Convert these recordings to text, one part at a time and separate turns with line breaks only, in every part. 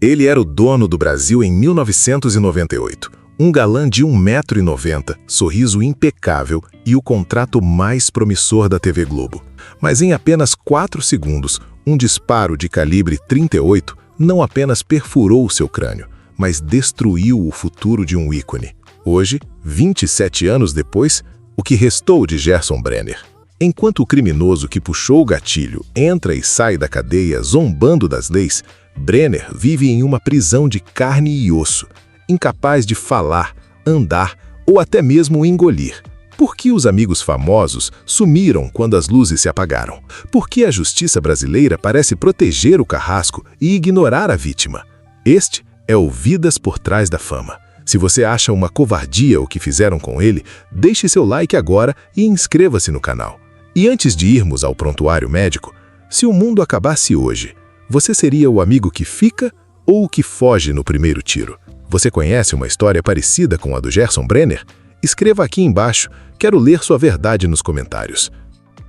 Ele era o dono do Brasil em 1998. Um galã de 1,90 m, sorriso impecável e o contrato mais promissor da TV Globo. Mas em apenas 4 segundos, um disparo de calibre 38 não apenas perfurou seu crânio, mas destruiu o futuro de um ícone. Hoje, 27 anos depois, o que restou de Gerson Brenner? Enquanto o criminoso que puxou o gatilho entra e sai da cadeia zombando das leis, Brenner vive em uma prisão de carne e osso, incapaz de falar, andar ou até mesmo engolir. Por que os amigos famosos sumiram quando as luzes se apagaram? Por que a justiça brasileira parece proteger o carrasco e ignorar a vítima? Este é o Vidas por Trás da Fama. Se você acha uma covardia o que fizeram com ele, deixe seu like agora e inscreva-se no canal. E antes de irmos ao prontuário médico, se o mundo acabasse hoje, você seria o amigo que fica ou o que foge no primeiro tiro? Você conhece uma história parecida com a do Gerson Brenner? Escreva aqui embaixo, quero ler sua verdade nos comentários.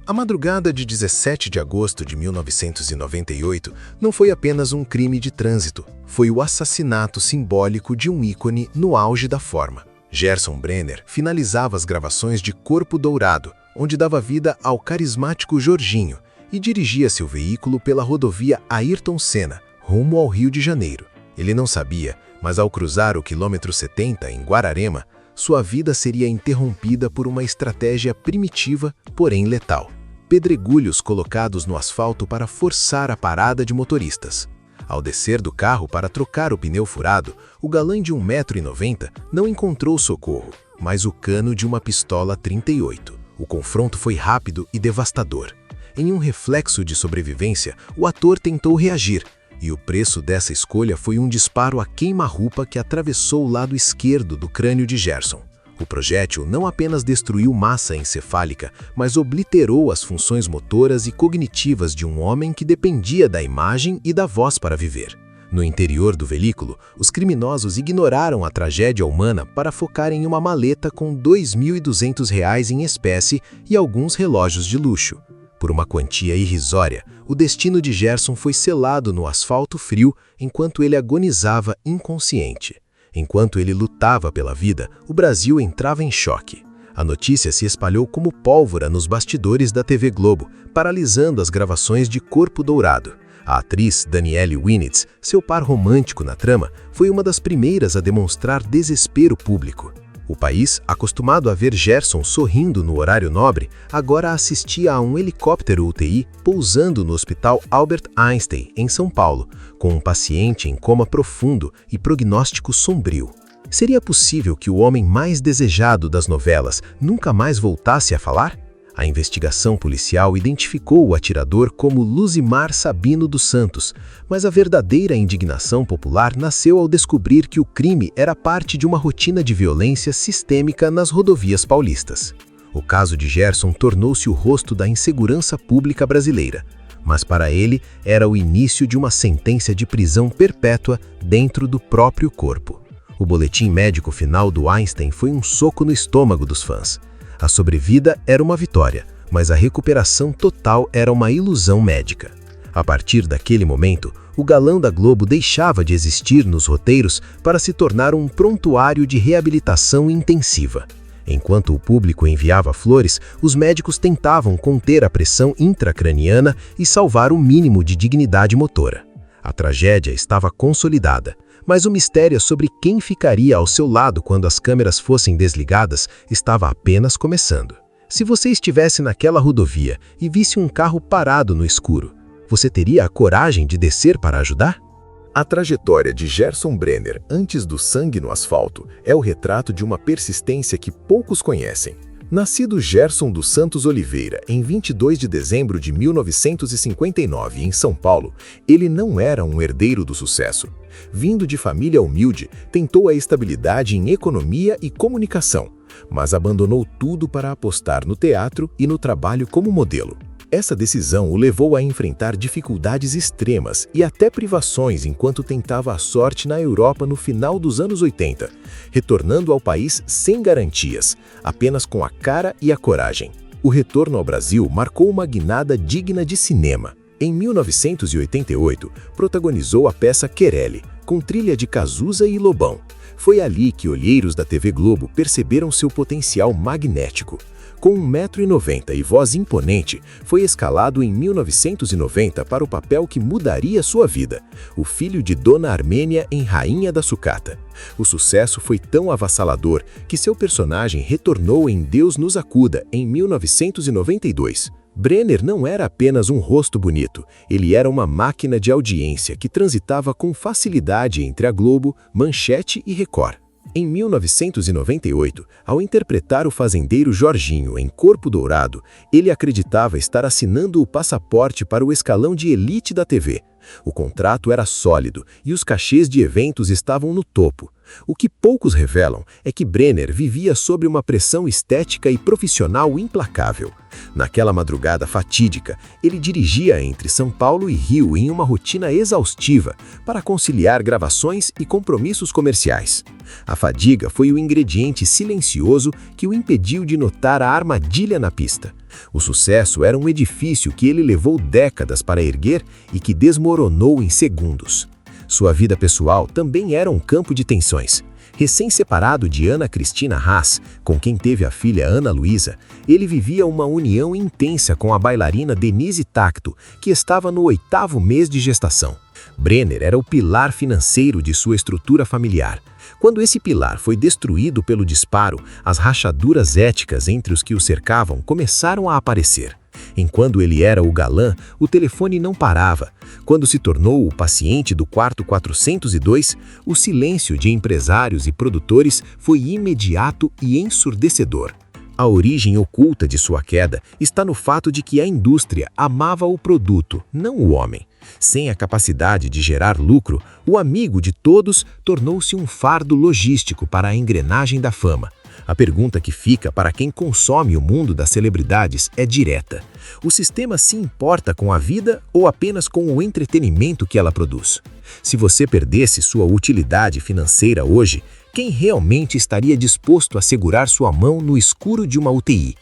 A madrugada de 17 de agosto de 1998 não foi apenas um crime de trânsito, foi o assassinato simbólico de um ícone no auge da forma. Gerson Brenner finalizava as gravações de Corpo Dourado, onde dava vida ao carismático Jorginho, e dirigia seu veículo pela rodovia Ayrton Senna, rumo ao Rio de Janeiro. Ele não sabia, mas ao cruzar o quilômetro 70 em Guararema, sua vida seria interrompida por uma estratégia primitiva, porém letal. Pedregulhos colocados no asfalto para forçar a parada de motoristas. Ao descer do carro para trocar o pneu furado, o galã de 1,90 m não encontrou socorro, mas o cano de uma pistola 38. O confronto foi rápido e devastador. Em um reflexo de sobrevivência, o ator tentou reagir, e o preço dessa escolha foi um disparo a queima-roupa que atravessou o lado esquerdo do crânio de Gerson. O projétil não apenas destruiu massa encefálica, mas obliterou as funções motoras e cognitivas de um homem que dependia da imagem e da voz para viver. No interior do veículo, os criminosos ignoraram a tragédia humana para focar em uma maleta com R$ 2.200 em espécie e alguns relógios de luxo. Por uma quantia irrisória, o destino de Gerson foi selado no asfalto frio enquanto ele agonizava inconsciente. Enquanto ele lutava pela vida, o Brasil entrava em choque. A notícia se espalhou como pólvora nos bastidores da TV Globo, paralisando as gravações de Corpo Dourado. A atriz Danielle Winitz, seu par romântico na trama, foi uma das primeiras a demonstrar desespero público. O país, acostumado a ver Gerson sorrindo no horário nobre, agora assistia a um helicóptero UTI pousando no Hospital Albert Einstein, em São Paulo, com um paciente em coma profundo e prognóstico sombrio. Seria possível que o homem mais desejado das novelas nunca mais voltasse a falar? A investigação policial identificou o atirador como Luzimar Sabino dos Santos, mas a verdadeira indignação popular nasceu ao descobrir que o crime era parte de uma rotina de violência sistêmica nas rodovias paulistas. O caso de Gerson tornou-se o rosto da insegurança pública brasileira, mas para ele era o início de uma sentença de prisão perpétua dentro do próprio corpo. O boletim médico final do Einstein foi um soco no estômago dos fãs. A sobrevida era uma vitória, mas a recuperação total era uma ilusão médica. A partir daquele momento, o galã da Globo deixava de existir nos roteiros para se tornar um prontuário de reabilitação intensiva. Enquanto o público enviava flores, os médicos tentavam conter a pressão intracraniana e salvar o mínimo de dignidade motora. A tragédia estava consolidada, mas o mistério sobre quem ficaria ao seu lado quando as câmeras fossem desligadas estava apenas começando. Se você estivesse naquela rodovia e visse um carro parado no escuro, você teria a coragem de descer para ajudar?
A trajetória de Gerson Brenner antes do sangue no asfalto é o retrato de uma persistência que poucos conhecem. Nascido Gerson dos Santos Oliveira em 22 de dezembro de 1959 em São Paulo, ele não era um herdeiro do sucesso. Vindo de família humilde, tentou a estabilidade em economia e comunicação, mas abandonou tudo para apostar no teatro e no trabalho como modelo. Essa decisão o levou a enfrentar dificuldades extremas e até privações enquanto tentava a sorte na Europa no final dos anos 80, retornando ao país sem garantias, apenas com a cara e a coragem. O retorno ao Brasil marcou uma guinada digna de cinema. Em 1988, protagonizou a peça Querelle,
com trilha de Cazuza e Lobão. Foi ali que olheiros da TV Globo perceberam seu potencial magnético. Com 1,90 m e voz imponente, foi escalado em 1990 para o papel que mudaria sua vida, o filho de Dona Armênia em Rainha da Sucata. O sucesso foi tão avassalador que seu personagem retornou em Deus nos acuda, em 1992. Brenner não era apenas um rosto bonito, ele era uma máquina de audiência que transitava com facilidade entre a Globo, Manchete e Record. Em 1998, ao interpretar o fazendeiro Jorginho em Corpo Dourado, ele acreditava estar assinando o passaporte para o escalão de elite da TV. O contrato era sólido e os cachês de eventos estavam no topo. O que poucos revelam é que Brenner vivia sob uma pressão estética e profissional implacável. Naquela madrugada fatídica, ele dirigia entre São Paulo e Rio em uma rotina exaustiva para conciliar gravações e compromissos comerciais. A fadiga foi o ingrediente silencioso que o impediu de notar a armadilha na pista. O sucesso era um edifício que ele levou décadas para erguer e que desmoronou em segundos. Sua vida pessoal também era um campo de tensões. Recém-separado de Ana Cristina Haas, com quem teve a filha Ana Luísa, ele vivia uma união intensa com a bailarina Denise Tacto, que estava no 8º mês de gestação. Brenner era o pilar financeiro de sua estrutura familiar. Quando esse pilar foi destruído pelo disparo, as rachaduras éticas entre os que o cercavam começaram a aparecer. Enquanto ele era o galã, o telefone não parava. Quando se tornou o paciente do quarto 402, o silêncio de empresários e produtores foi imediato e ensurdecedor. A origem oculta de sua queda está no fato de que a indústria amava o produto, não o homem. Sem a capacidade de gerar lucro, o amigo de todos tornou-se um fardo logístico para a engrenagem da fama. A pergunta que fica para quem consome o mundo das celebridades é direta. O sistema se importa com a vida ou apenas com o entretenimento que ela produz? Se você perdesse sua utilidade financeira hoje, quem realmente estaria disposto a segurar sua mão no escuro de uma UTI?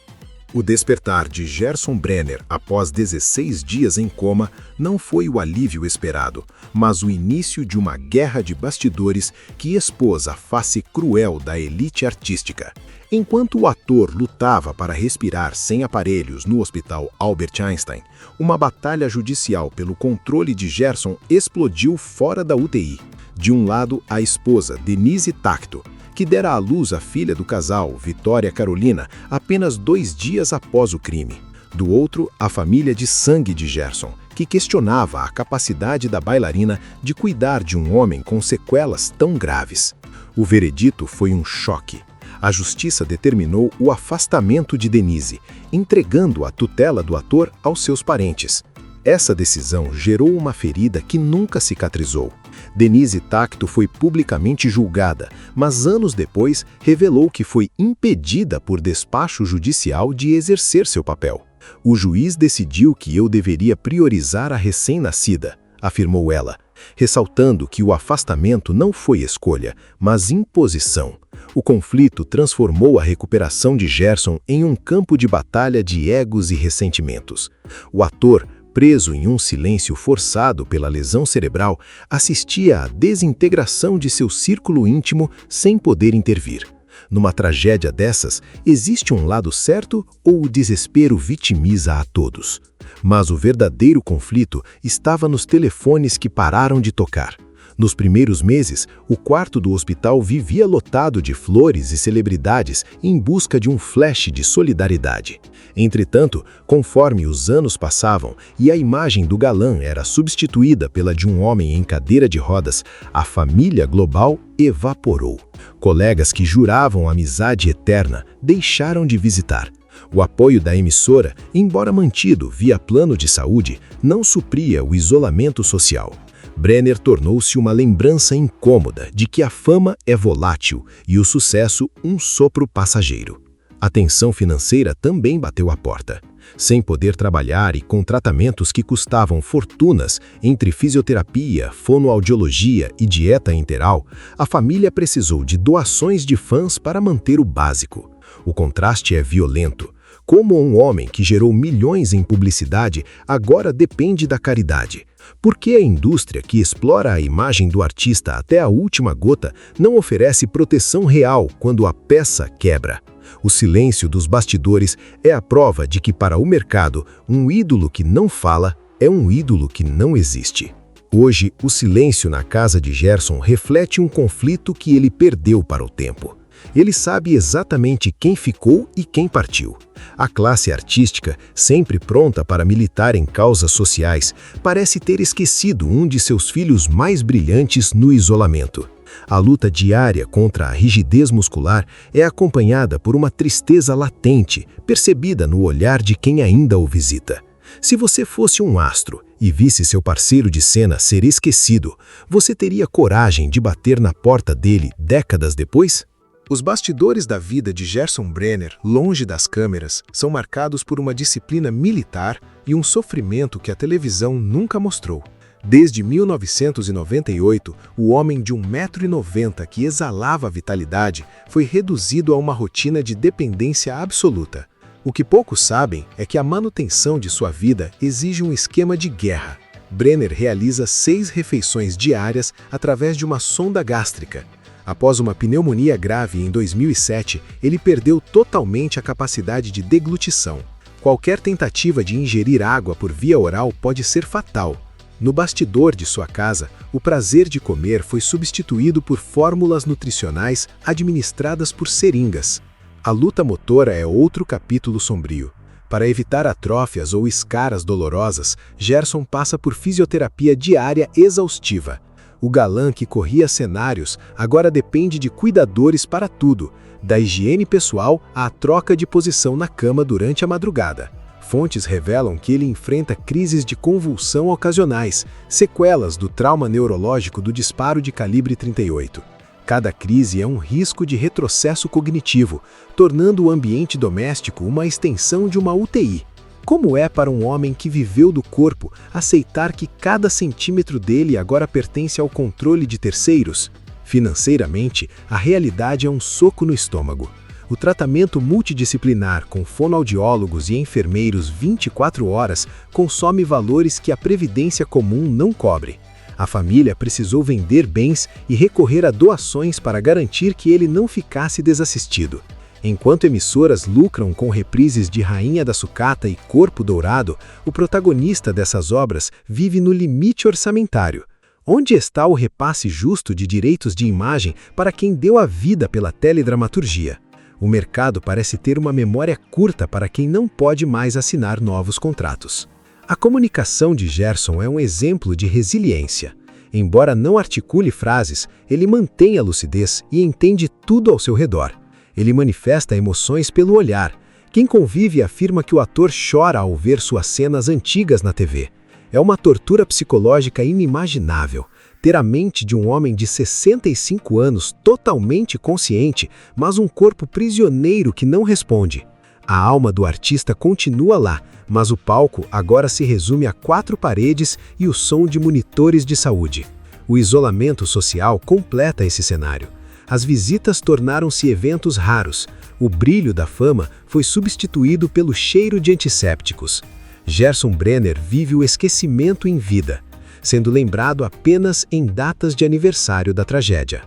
O despertar de Gerson Brenner após 16 dias em coma não foi o alívio esperado, mas o início de uma guerra de bastidores que expôs a face cruel da elite artística. Enquanto o ator lutava para respirar sem aparelhos no Hospital Albert Einstein, uma batalha judicial pelo controle de Gerson explodiu fora da UTI. De um lado, a esposa Denise Tacto, que dera à luz a filha do casal, Vitória Carolina, apenas 2 dias após o crime. Do outro, a família de sangue de Gerson, que questionava a capacidade da bailarina de cuidar de um homem com sequelas tão graves. O veredito foi um choque. A justiça determinou o afastamento de Denise, entregando a tutela do ator aos seus parentes. Essa decisão gerou uma ferida que nunca cicatrizou. Denise Tacto foi publicamente julgada, mas anos depois revelou que foi impedida por despacho judicial de exercer seu papel. O juiz decidiu que eu deveria priorizar a recém-nascida, afirmou ela, ressaltando que o afastamento não foi escolha, mas imposição. O conflito transformou a recuperação de Gerson em um campo de batalha de egos e ressentimentos. O ator, preso em um silêncio forçado pela lesão cerebral, assistia à desintegração de seu círculo íntimo sem poder intervir. Numa tragédia dessas, existe um lado certo ou o desespero vitimiza a todos? Mas o verdadeiro conflito estava nos telefones que pararam de tocar. Nos primeiros meses, o quarto do hospital vivia lotado de flores e celebridades em busca de um flash de solidariedade. Entretanto, conforme os anos passavam e a imagem do galã era substituída pela de um homem em cadeira de rodas, a família global evaporou. Colegas que juravam amizade eterna deixaram de visitar. O apoio da emissora, embora mantido via plano de saúde, não supria o isolamento social. Brenner tornou-se uma lembrança incômoda de que a fama é volátil e o sucesso um sopro passageiro. A tensão financeira também bateu à porta. Sem poder trabalhar e com tratamentos que custavam fortunas entre fisioterapia, fonoaudiologia e dieta enteral, a família precisou de doações de fãs para manter o básico. O contraste é violento. Como um homem que gerou milhões em publicidade agora depende da caridade.
Por que a indústria que explora a imagem do artista até a última gota não oferece proteção real quando a peça quebra? O silêncio dos bastidores é a prova de que, para o mercado, um ídolo que não fala é um ídolo que não existe. Hoje, o silêncio na casa de Gerson reflete um conflito que ele perdeu para o tempo. Ele sabe exatamente quem ficou e quem partiu. A classe artística, sempre pronta para militar em causas sociais, parece ter esquecido um de seus filhos mais brilhantes no isolamento. A luta diária contra a rigidez muscular é acompanhada por uma tristeza latente, percebida no olhar de quem ainda o visita. Se você fosse um astro e visse seu parceiro de cena ser esquecido, você teria coragem de bater na porta dele décadas depois? Os bastidores da vida de Gerson Brenner, longe das câmeras, são marcados por uma disciplina militar e um sofrimento que a televisão nunca mostrou. Desde 1998, o homem de 1,90 m que exalava vitalidade foi reduzido a uma rotina de dependência absoluta. O que poucos sabem é que a manutenção de sua vida exige um esquema de guerra. Brenner realiza 6 refeições diárias através de uma sonda gástrica. Após uma pneumonia grave em 2007, ele perdeu totalmente a capacidade de deglutição. Qualquer tentativa de ingerir água por via oral pode ser fatal. No bastidor de sua casa, o prazer de comer foi substituído por fórmulas nutricionais administradas por seringas. A luta motora é outro capítulo sombrio. Para evitar atrófias ou escaras dolorosas, Gerson passa por fisioterapia diária exaustiva. O galã que corria cenários agora depende de cuidadores para tudo, da higiene pessoal à troca de posição na cama durante a madrugada. Fontes revelam que ele enfrenta crises de convulsão ocasionais, sequelas do trauma neurológico do disparo de calibre 38. Cada crise é um risco de retrocesso cognitivo, tornando o ambiente doméstico uma extensão de uma UTI. Como é para um homem que viveu do corpo aceitar que cada centímetro dele agora pertence ao controle de terceiros? Financeiramente, a realidade é um soco no estômago. O tratamento multidisciplinar com fonoaudiólogos e enfermeiros 24 horas consome valores que a previdência comum não cobre. A família precisou vender bens e recorrer a doações para garantir que ele não ficasse desassistido. Enquanto emissoras lucram com reprises de Rainha da Sucata e Corpo Dourado, o protagonista dessas obras vive no limite orçamentário. Onde está o repasse justo de direitos de imagem para quem deu a vida pela teledramaturgia? O mercado parece ter uma memória curta para quem não pode mais assinar novos contratos. A comunicação de Gerson é um exemplo de resiliência. Embora não articule frases, ele mantém a lucidez e entende tudo ao seu redor. Ele manifesta emoções pelo olhar. Quem convive afirma que o ator chora ao ver suas cenas antigas na TV. É uma tortura psicológica inimaginável. Ter a mente de um homem de 65 anos totalmente consciente, mas um corpo prisioneiro que não responde. A alma do artista continua lá, mas o palco agora se resume a 4 paredes e o som de monitores de saúde. O isolamento social completa esse cenário. As visitas tornaram-se eventos raros. O brilho da fama foi substituído pelo cheiro de antissépticos. Gerson Brenner vive o esquecimento em vida, sendo lembrado apenas em datas de aniversário da tragédia.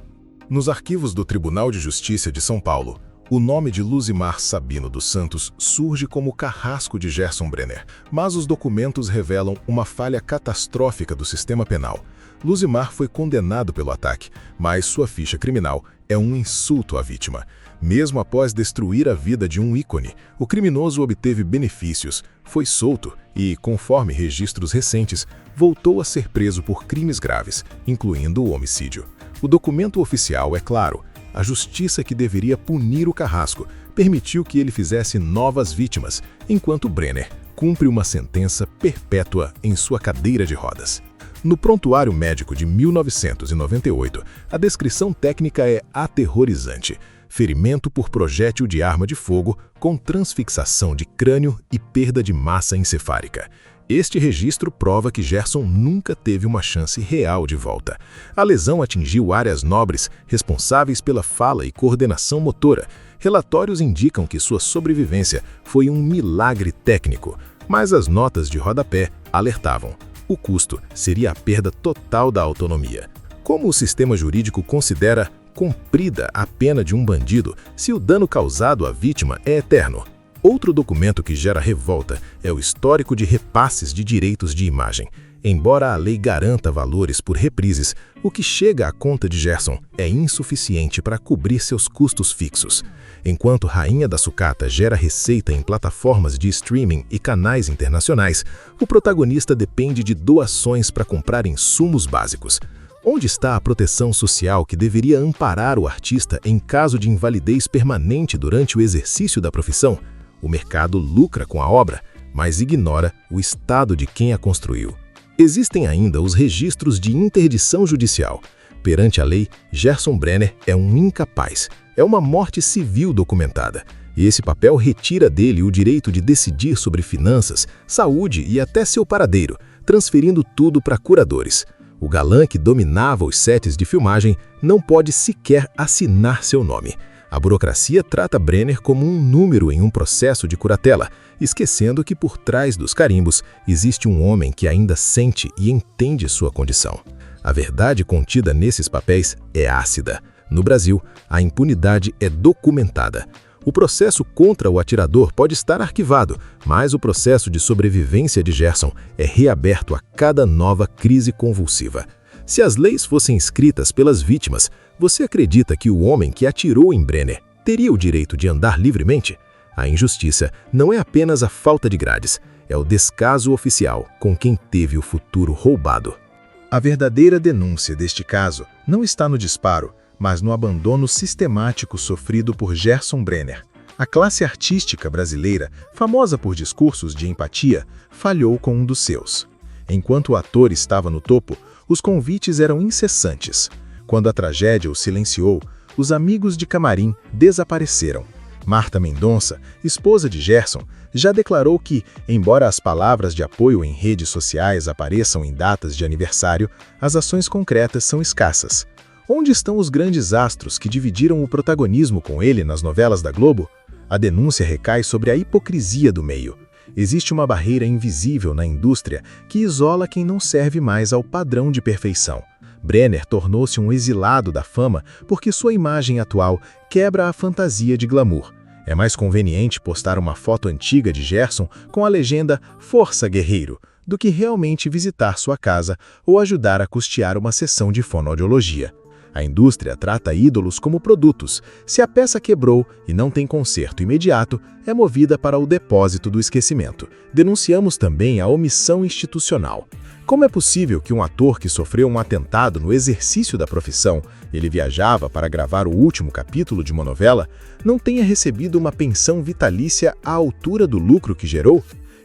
Nos arquivos do Tribunal de Justiça de São Paulo, o nome de Luzimar Sabino dos Santos surge como carrasco de Gerson Brenner, mas os documentos revelam uma falha catastrófica do sistema penal. Luzimar foi condenado pelo ataque, mas sua ficha criminal é um insulto à vítima. Mesmo após destruir a vida de um ícone, o criminoso obteve benefícios, foi solto e, conforme registros recentes, voltou a ser preso por crimes graves, incluindo o homicídio. O documento oficial é claro: a justiça que deveria punir o carrasco permitiu que ele fizesse novas vítimas, enquanto Brenner cumpre uma sentença perpétua em sua cadeira de rodas. No prontuário médico de 1998, a descrição técnica é aterrorizante: ferimento por projétil de arma de fogo com transfixação de crânio e perda de massa encefálica. Este registro prova que Gerson nunca teve uma chance real de volta. A lesão atingiu áreas nobres, responsáveis pela fala e coordenação motora. Relatórios indicam que sua sobrevivência foi um milagre técnico, mas as notas de rodapé alertavam: O custo seria a perda total da autonomia. Como o sistema jurídico considera cumprida a pena de um bandido se o dano causado à vítima é eterno? Outro documento que gera revolta é o histórico de repasses de direitos de imagem. Embora a lei garanta valores por reprises, o que chega à conta de Gerson é insuficiente para cobrir seus custos fixos. Enquanto Rainha da Sucata gera receita em plataformas de streaming e canais internacionais, o protagonista depende de doações para comprar insumos básicos. Onde está a proteção social que deveria amparar o artista em caso de invalidez permanente durante o exercício da profissão? O mercado lucra com a obra, mas ignora o estado de quem a construiu. Existem ainda os registros de interdição judicial. Perante a lei, Gerson Brenner é um incapaz. É uma morte civil documentada. E esse papel retira dele o direito de decidir sobre finanças, saúde e até seu paradeiro, transferindo tudo para curadores. O galã que dominava os sets de filmagem não pode sequer assinar seu nome. A burocracia trata Brenner como um número em um processo de curatela, esquecendo que por trás dos carimbos existe um homem que ainda sente e entende sua condição. A verdade contida nesses papéis é ácida. No Brasil, a impunidade é documentada. O processo contra o atirador pode estar arquivado, mas o processo de sobrevivência de Gerson é reaberto a cada nova crise convulsiva. Se as leis fossem escritas pelas vítimas, você acredita que o homem que atirou em Brenner teria o direito de andar livremente? A injustiça não é apenas a falta de grades, é o descaso oficial com quem teve o futuro roubado.
A verdadeira denúncia deste caso não está no disparo, mas no abandono sistemático sofrido por Gerson Brenner. A classe artística brasileira, famosa por discursos de empatia, falhou com um dos seus. Enquanto o ator estava no topo, os convites eram incessantes. Quando a tragédia o silenciou, os amigos de camarim desapareceram. Marta Mendonça, esposa de Gerson, já declarou que, embora as palavras de apoio em redes sociais apareçam em datas de aniversário, as ações concretas são escassas. Onde estão os grandes astros que dividiram o protagonismo com ele nas novelas da Globo? A denúncia recai sobre a hipocrisia do meio. Existe uma barreira invisível na indústria que isola quem não serve mais ao padrão de perfeição. Brenner tornou-se um exilado da fama porque sua imagem atual quebra a fantasia de glamour. É mais conveniente postar uma foto antiga de Gerson com a legenda "Força Guerreiro" do que realmente visitar sua casa ou ajudar a custear uma sessão de fonoaudiologia. A indústria trata ídolos como produtos. Se a peça quebrou e não tem conserto imediato, é movida para o depósito do esquecimento. Denunciamos também a omissão institucional. Como é possível que um ator que sofreu um atentado no exercício da profissão, ele viajava para gravar o último capítulo de uma novela, não tenha recebido uma pensão vitalícia à altura do lucro que gerou?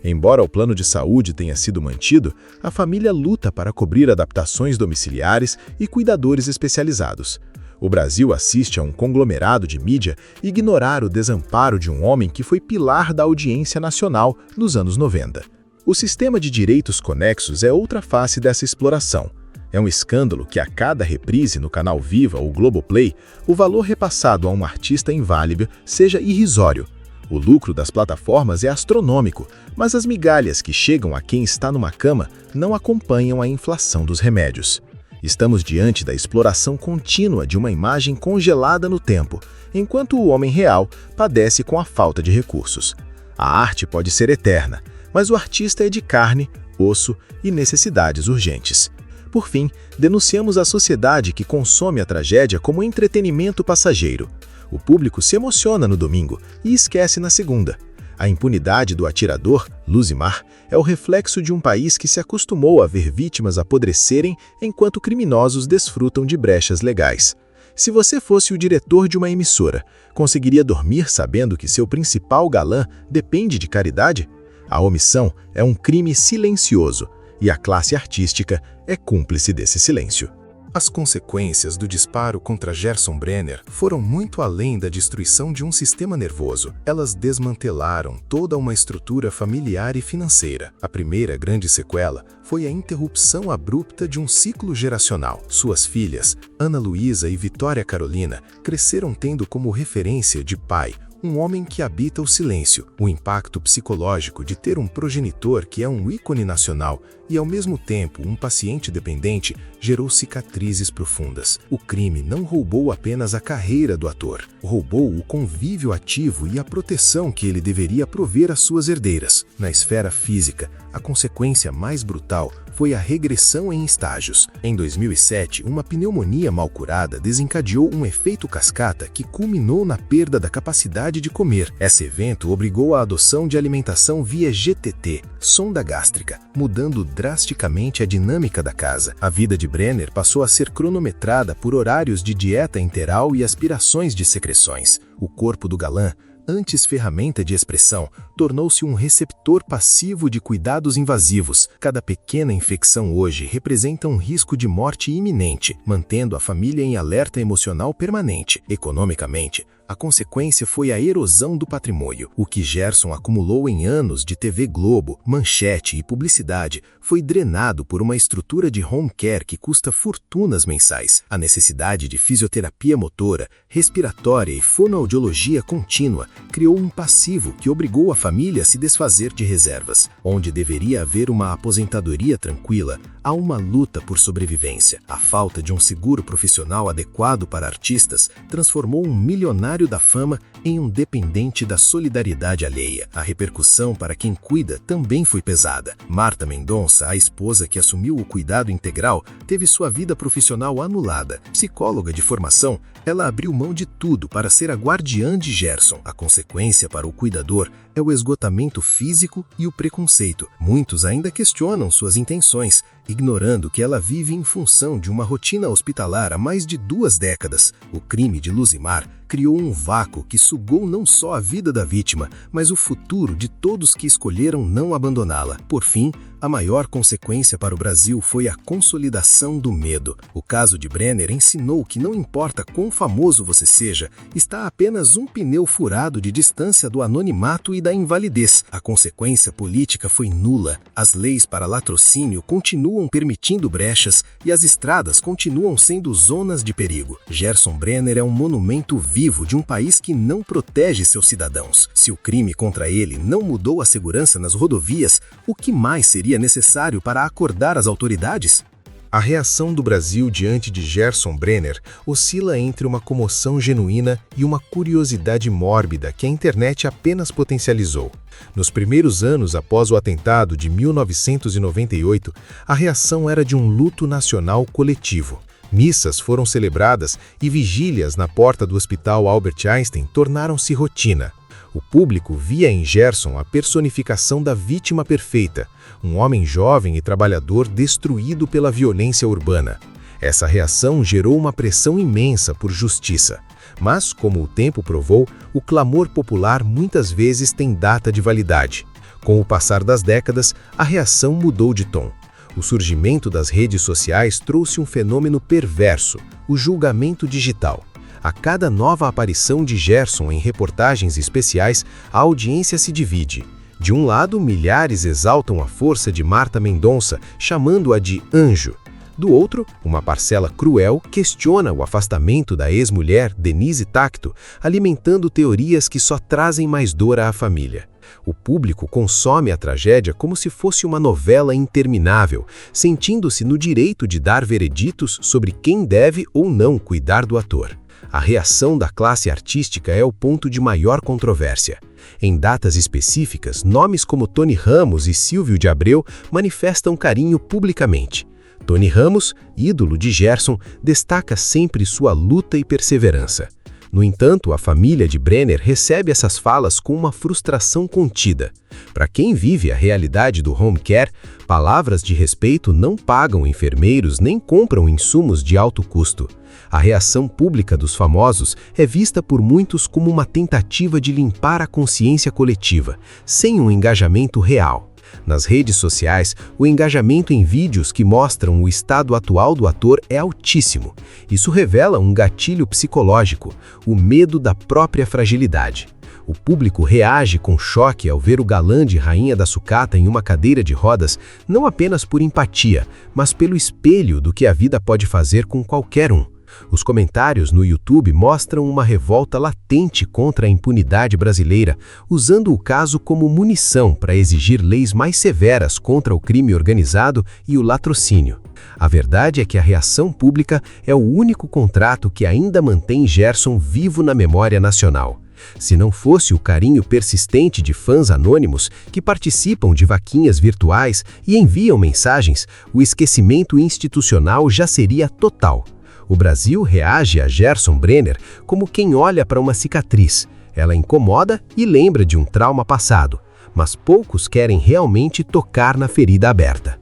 Embora o plano de saúde tenha sido mantido, a família luta para cobrir adaptações domiciliares e cuidadores especializados. O Brasil assiste a um conglomerado de mídia ignorar o desamparo de um homem que foi pilar da audiência nacional nos anos 90. O sistema de direitos conexos é outra face dessa exploração. É um escândalo que a cada reprise no canal Viva ou Globoplay, o valor repassado a um artista inválido seja irrisório. O lucro das plataformas é astronômico, mas as migalhas que chegam a quem está numa cama não acompanham a inflação dos remédios. Estamos diante da exploração contínua de uma imagem congelada no tempo, enquanto o homem real padece com a falta de recursos. A arte pode ser eterna, mas o artista é de carne, osso e necessidades urgentes. Por fim, denunciamos a sociedade que consome a tragédia como entretenimento passageiro. O público se emociona no domingo e esquece na segunda. A impunidade do atirador, Luzimar, é o reflexo de um país que se acostumou a ver vítimas apodrecerem enquanto criminosos desfrutam de brechas legais. Se você fosse o diretor de uma emissora, conseguiria dormir sabendo que seu principal galã depende de caridade? A omissão é um crime silencioso e a classe artística é cúmplice desse silêncio. As consequências do disparo contra Gerson Brenner foram muito além da destruição de um sistema nervoso. Elas desmantelaram toda uma estrutura familiar e financeira. A primeira grande sequela foi a interrupção abrupta de um ciclo geracional. Suas filhas, Ana Luísa e Vitória Carolina, cresceram tendo como referência de pai um homem que habita o silêncio. O impacto psicológico de ter um progenitor que é um ícone nacional e, ao mesmo tempo, um paciente dependente, gerou cicatrizes profundas. O crime não roubou apenas a carreira do ator, roubou o convívio ativo e a proteção que ele deveria prover às suas herdeiras. Na esfera física, a consequência mais brutal foi a regressão em estágios. Em 2007, uma pneumonia mal curada desencadeou um efeito cascata que culminou na perda da capacidade de comer. Esse evento obrigou à adoção de alimentação via GTT, sonda gástrica, mudando drasticamente a dinâmica da casa. A vida de Brenner passou a ser cronometrada por horários de dieta enteral e aspirações de secreções. O corpo do galã, antes ferramenta de expressão, tornou-se um receptor passivo de cuidados invasivos. Cada pequena infecção hoje representa um risco de morte iminente, mantendo a família em alerta emocional permanente. Economicamente, a consequência foi a erosão do patrimônio. O que Gerson acumulou em anos de TV Globo, manchete e publicidade foi drenado por uma estrutura de home care que custa fortunas mensais. A necessidade de fisioterapia motora, respiratória e fonoaudiologia contínua criou um passivo que obrigou a família a se desfazer de reservas. Onde deveria haver uma aposentadoria tranquila, há uma luta por sobrevivência. A falta de um seguro profissional adequado para artistas transformou um milionário da fama em um dependente da solidariedade alheia. A repercussão para quem cuida também foi pesada. Marta Mendonça, a esposa que assumiu o cuidado integral, teve sua vida profissional anulada. Psicóloga de formação, ela abriu mão de tudo para ser a guardiã de Gerson. A consequência para o cuidador é o esgotamento físico e o preconceito. Muitos ainda questionam suas intenções, ignorando que ela vive em função de uma rotina hospitalar há mais de 2 décadas. O crime de Luzimar criou um vácuo que sugou não só a vida da vítima, mas o futuro de todos que escolheram não abandoná-la. Por fim, a maior consequência para o Brasil foi a consolidação do medo. O caso de Brenner ensinou que não importa quão famoso você seja, está a apenas um pneu furado de distância do anonimato e da invalidez. A consequência política foi nula. As leis para latrocínio continuam permitindo brechas e as estradas continuam sendo zonas de perigo. Gerson Brenner é um monumento vivo de um país que não protege seus cidadãos. Se o crime contra ele não mudou a segurança nas rodovias, o que mais seria necessário para acordar as autoridades?
A reação do Brasil diante de Gerson Brenner oscila entre uma comoção genuína e uma curiosidade mórbida que a internet apenas potencializou. Nos primeiros anos após o atentado de 1998, a reação era de um luto nacional coletivo. Missas foram celebradas e vigílias na porta do Hospital Albert Einstein tornaram-se rotina. O público via em Gerson a personificação da vítima perfeita, um homem jovem e trabalhador destruído pela violência urbana. Essa reação gerou uma pressão imensa por justiça. Mas, como o tempo provou, o clamor popular muitas vezes tem data de validade. Com o passar das décadas, a reação mudou de tom. O surgimento das redes sociais trouxe um fenômeno perverso, o julgamento digital. A cada nova aparição de Gerson em reportagens especiais, a audiência se divide. De um lado, milhares exaltam a força de Marta Mendonça, chamando-a de anjo. Do outro, uma parcela cruel questiona o afastamento da ex-mulher Denise Tacto, alimentando teorias que só trazem mais dor à família. O público consome a tragédia como se fosse uma novela interminável, sentindo-se no direito de dar vereditos sobre quem deve ou não cuidar do ator. A reação da classe artística é o ponto de maior controvérsia. Em datas específicas, nomes como Tony Ramos e Silvio de Abreu manifestam carinho publicamente. Tony Ramos, ídolo de Gerson, destaca sempre sua luta e perseverança. No entanto, a família de Brenner recebe essas falas com uma frustração contida. Para quem vive a realidade do home care, palavras de respeito não pagam enfermeiros nem compram insumos de alto custo. A reação pública dos famosos é vista por muitos como uma tentativa de limpar a consciência coletiva, sem um engajamento real. Nas redes sociais, o engajamento em vídeos que mostram o estado atual do ator é altíssimo. Isso revela um gatilho psicológico, o medo da própria fragilidade. O público reage com choque ao ver o galã de Rainha da Sucata em uma cadeira de rodas, não apenas por empatia, mas pelo espelho do que a vida pode fazer com qualquer um.
Os comentários no YouTube mostram uma revolta latente contra a impunidade brasileira, usando o caso como munição para exigir leis mais severas contra o crime organizado e o latrocínio. A verdade é que a reação pública é o único contrato que ainda mantém Gerson vivo na memória nacional. Se não fosse o carinho persistente de fãs anônimos que participam de vaquinhas virtuais e enviam mensagens, o esquecimento institucional já seria total. O Brasil reage a Gerson Brenner como quem olha para uma cicatriz. Ela incomoda e lembra de um trauma passado, mas poucos querem realmente tocar na ferida aberta.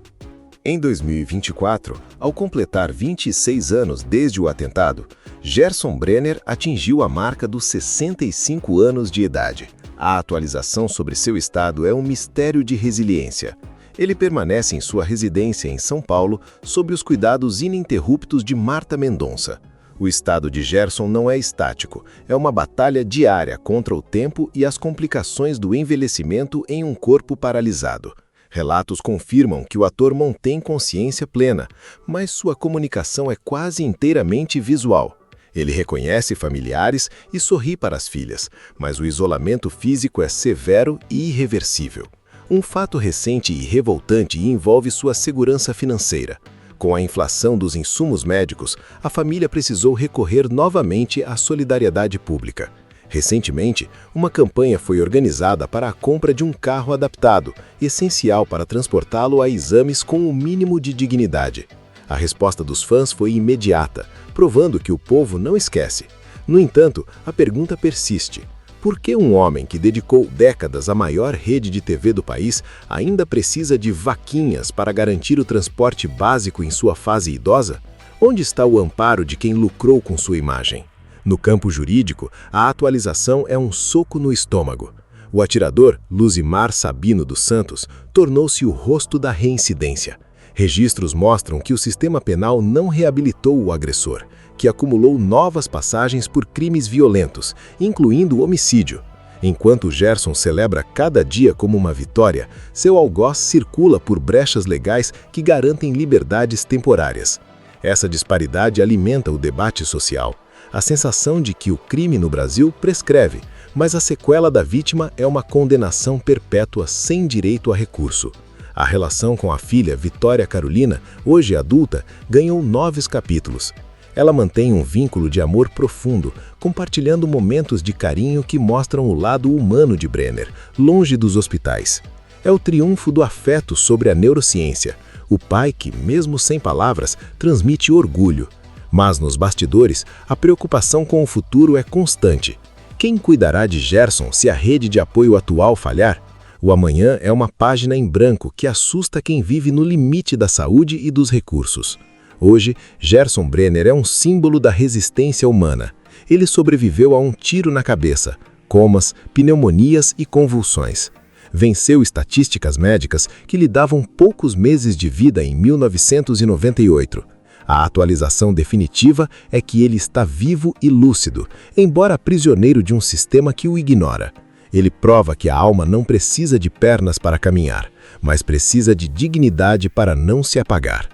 Em 2024, ao completar 26 anos desde o atentado, Gerson Brenner atingiu a marca dos 65 anos de idade. A atualização sobre seu estado é um mistério de resiliência. Ele permanece em sua residência em São Paulo sob os cuidados ininterruptos de Marta Mendonça. O estado de Gerson não é estático, é uma batalha diária contra o tempo e as complicações do envelhecimento em um corpo paralisado. Relatos confirmam que o ator mantém consciência plena, mas sua comunicação é quase inteiramente visual. Ele reconhece familiares e sorri para as filhas, mas o isolamento físico é severo e irreversível. Um fato recente e revoltante envolve sua segurança financeira. Com a inflação dos insumos médicos, a família precisou recorrer novamente à solidariedade pública. Recentemente, uma campanha foi organizada para a compra de um carro adaptado, essencial para transportá-lo a exames com o mínimo de dignidade. A resposta dos fãs foi imediata, provando que o povo não esquece. No entanto, a pergunta persiste. Por que um homem que dedicou décadas à maior rede de TV do país ainda precisa de vaquinhas para garantir o transporte básico em sua fase idosa? Onde está o amparo de quem lucrou com sua imagem? No campo jurídico, a atualização é um soco no estômago. O atirador, Luzimar Sabino dos Santos, tornou-se o rosto da reincidência. Registros mostram que o sistema penal não reabilitou o agressor, que acumulou novas passagens por crimes violentos, incluindo o homicídio. Enquanto Gerson celebra cada dia como uma vitória, seu algoz circula por brechas legais que garantem liberdades temporárias. Essa disparidade alimenta o debate social. A sensação de que o crime no Brasil prescreve, mas a sequela da vítima é uma condenação perpétua sem direito a recurso. A relação com a filha Vitória Carolina, hoje adulta, ganhou novos capítulos. Ela mantém um vínculo de amor profundo, compartilhando momentos de carinho que mostram o lado humano de Brenner, longe dos hospitais. É o triunfo do afeto sobre a neurociência, o pai que, mesmo sem palavras, transmite orgulho. Mas nos bastidores, a preocupação com o futuro é constante. Quem cuidará de Gerson se a rede de apoio atual falhar? O amanhã é uma página em branco que assusta quem vive no limite da saúde e dos recursos. Hoje, Gerson Brenner é um símbolo da resistência humana. Ele sobreviveu a um tiro na cabeça, comas, pneumonias e convulsões. Venceu estatísticas médicas que lhe davam poucos meses de vida em 1998. A atualização definitiva é que ele está vivo e lúcido, embora prisioneiro de um sistema que o ignora. Ele prova que a alma não precisa de pernas para caminhar, mas precisa de dignidade para não se apagar.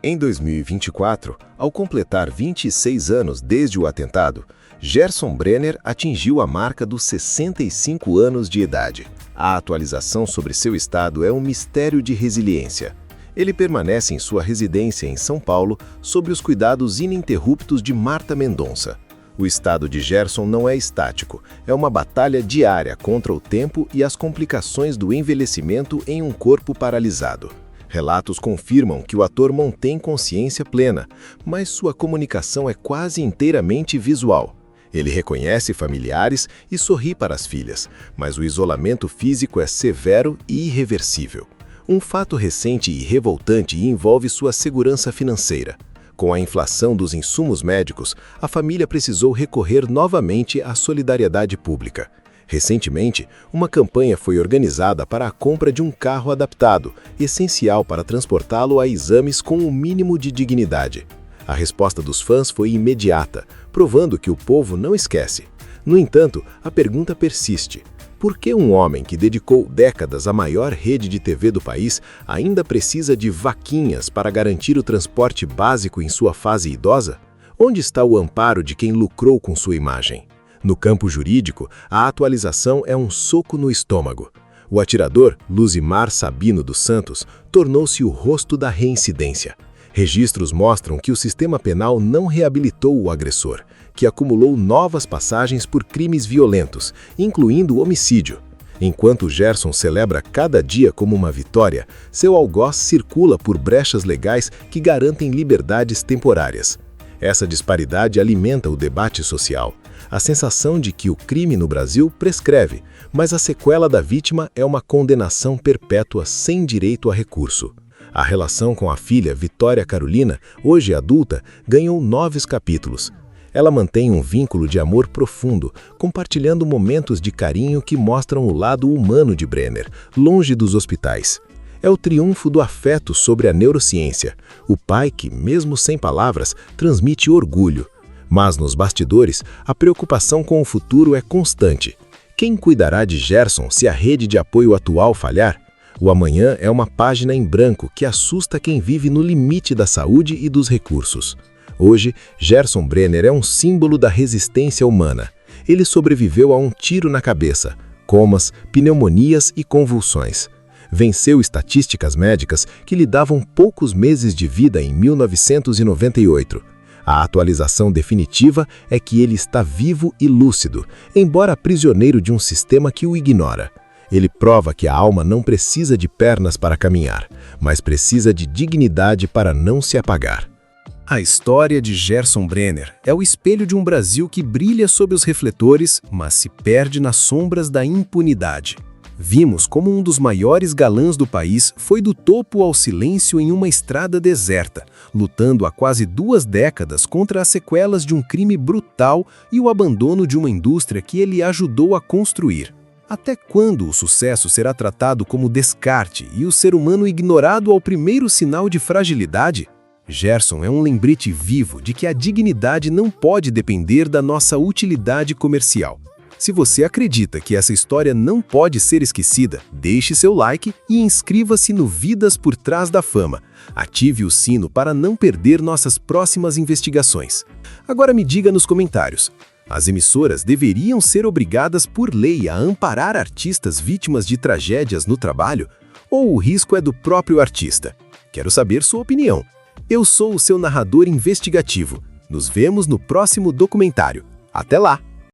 Em 2024, ao completar 26 anos desde o atentado, Gerson Brenner atingiu a marca dos 65 anos de idade. A atualização sobre seu estado é um mistério de resiliência. Ele permanece em sua residência em São Paulo sob os cuidados ininterruptos de Marta Mendonça. O estado de Gerson não é estático, é uma batalha diária contra o tempo e as complicações do envelhecimento em um corpo paralisado. Relatos confirmam que o ator mantém consciência plena, mas sua comunicação é quase inteiramente visual. Ele reconhece familiares e sorri para as filhas, mas o isolamento físico é severo e irreversível. Um fato recente e revoltante envolve sua segurança financeira. Com a inflação dos insumos médicos, a família precisou recorrer novamente à solidariedade pública. Recentemente, uma campanha foi organizada para a compra de um carro adaptado, essencial para transportá-lo a exames com o mínimo de dignidade. A resposta dos fãs foi imediata, provando que o povo não esquece. No entanto, a pergunta persiste. Por que um homem que dedicou décadas à maior rede de TV do país ainda precisa de vaquinhas para garantir o transporte básico em sua fase idosa?
Onde está o amparo de quem lucrou com sua imagem? No campo jurídico, a atualização é um soco no estômago. O atirador, Luzimar Sabino dos Santos, tornou-se o rosto da reincidência. Registros mostram que o sistema penal não reabilitou o agressor, que acumulou novas passagens por crimes violentos, incluindo homicídio. Enquanto Gerson celebra cada dia como uma vitória, seu algoz circula por brechas legais que garantem liberdades temporárias. Essa disparidade alimenta o debate social. A sensação de que o crime no Brasil prescreve, mas a sequela da vítima é uma condenação perpétua sem direito a recurso. A relação com a filha Vitória Carolina, hoje adulta, ganhou novos capítulos. Ela mantém um vínculo de amor profundo, compartilhando momentos de carinho que mostram o lado humano de Brenner, longe dos hospitais. É o triunfo do afeto sobre a neurociência, o pai que, mesmo sem palavras, transmite orgulho. Mas nos bastidores, a preocupação com o futuro é constante. Quem cuidará de Gerson se a rede de apoio atual falhar? O amanhã é uma página em branco que assusta quem vive no limite da saúde e dos recursos. Hoje, Gerson Brenner é um símbolo da resistência humana. Ele sobreviveu a um tiro na cabeça, comas, pneumonias e convulsões. Venceu estatísticas médicas que lhe davam poucos meses de vida em 1998. A atualização definitiva é que ele está vivo e lúcido, embora prisioneiro de um sistema que o ignora. Ele prova que a alma não precisa de pernas para caminhar, mas precisa de dignidade para não se apagar. A história de Gerson Brenner é o espelho de um Brasil que brilha sob os refletores, mas se perde nas sombras da impunidade. Vimos como um dos maiores galãs do país foi do topo ao silêncio em uma estrada deserta, lutando há quase 2 décadas contra as sequelas de um crime brutal e o abandono de uma indústria que ele ajudou a construir. Até quando o sucesso será tratado como descarte e o ser humano ignorado ao primeiro sinal de fragilidade? Gerson é um lembrete vivo de que a dignidade não pode depender da nossa utilidade comercial. Se você acredita que essa história não pode ser esquecida, deixe seu like e inscreva-se no Vidas por Trás da Fama. Ative o sino para não perder nossas próximas investigações. Agora me diga nos comentários: as emissoras deveriam ser obrigadas por lei a amparar artistas vítimas de tragédias no trabalho? Ou o risco é do próprio artista? Quero saber sua opinião. Eu sou o seu narrador investigativo. Nos vemos no próximo documentário. Até lá!